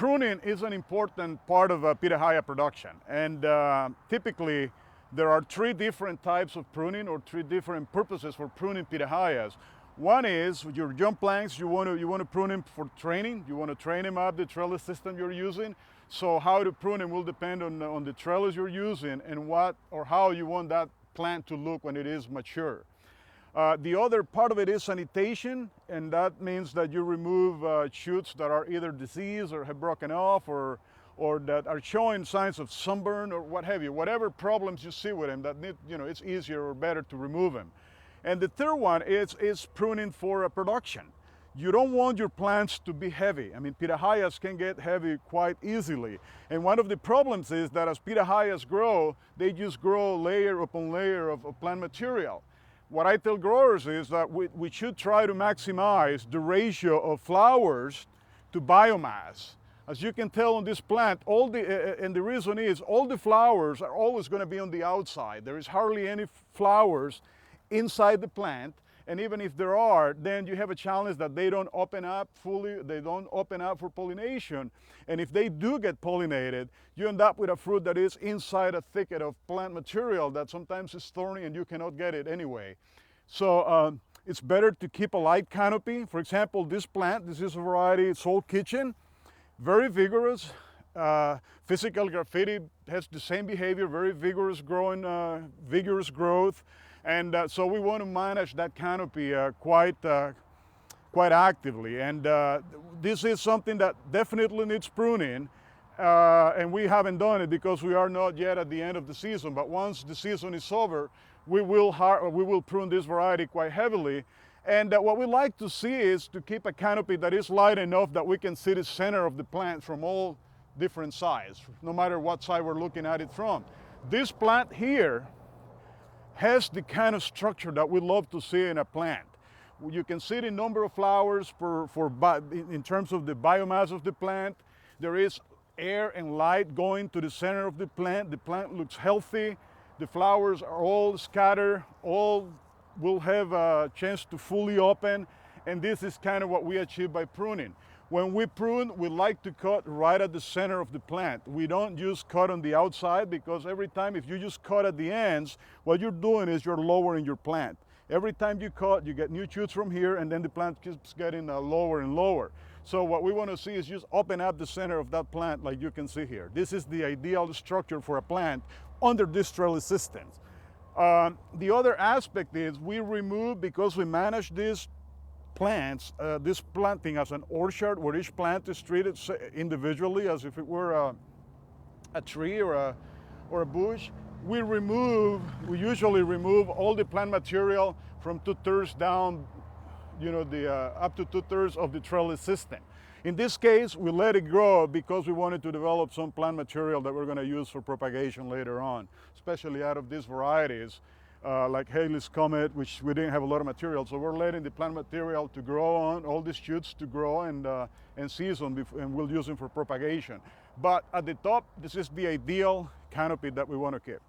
Pruning is an important part of Pitahaya production, and typically there are three different types of pruning, or three different purposes for pruning Pitahayas. One is with your jump planks, you want to prune them for training. You want to train them up the trellis system you're using. So how to prune them will depend on the trellis you're using and what or how you want that plant to look when it is mature. The other part of it is sanitation, and that means that you remove shoots that are either diseased or have broken off, or that are showing signs of sunburn or what have you. Whatever problems you see with them, that need, it's easier or better to remove them. And the third one is pruning for production. You don't want your plants to be heavy. I mean, pitahayas can get heavy quite easily. And one of the problems is that as pitahayas grow, they just grow layer upon layer of plant material. What I tell growers is that we should try to maximize the ratio of flowers to biomass. As you can tell on this plant, and the reason is all the flowers are always going to be on the outside. There is hardly any flowers inside the plant. And even if there are, then you have a challenge that they don't open up fully, they don't open up for pollination. And if they do get pollinated, you end up with a fruit that is inside a thicket of plant material that sometimes is thorny and you cannot get it anyway. So it's better to keep a light canopy. For example, this plant, this is a variety, Soul Kitchen, very vigorous. Physical graffiti has the same behavior, very vigorous growth. And so we want to manage that canopy quite actively. And this is something that definitely needs pruning. And we haven't done it because we are not yet at the end of the season. But once the season is over, we will prune this variety quite heavily. And what we like to see is to keep a canopy that is light enough that we can see the center of the plant from all different sides, no matter what side we're looking at it from. This plant here has the kind of structure that we love to see in a plant. You can see the number of flowers in terms of the biomass of the plant. There is air and light going to the center of the plant. The plant looks healthy. The flowers are all scattered. All will have a chance to fully open. And this is kind of what we achieve by pruning. When we prune, we like to cut right at the center of the plant. We don't just cut on the outside, because every time if you just cut at the ends, what you're doing is you're lowering your plant. Every time you cut, you get new shoots from here, and then the plant keeps getting lower and lower. So what we want to see is just open up the center of that plant like you can see here. This is the ideal structure for a plant under this trellis system. The other aspect is we remove, because we manage this plants, this planting as an orchard where each plant is treated individually as if it were a tree or a bush. We usually remove all the plant material from 2/3 down, up to 2/3 of the trellis system. In this case, we let it grow because we wanted to develop some plant material that we're going to use for propagation later on, especially out of these varieties. Like Haley's Comet, which we didn't have a lot of material, so we're letting the plant material to grow on, all these shoots to grow and season, and we'll use them for propagation. But at the top, this is the ideal canopy that we want to keep.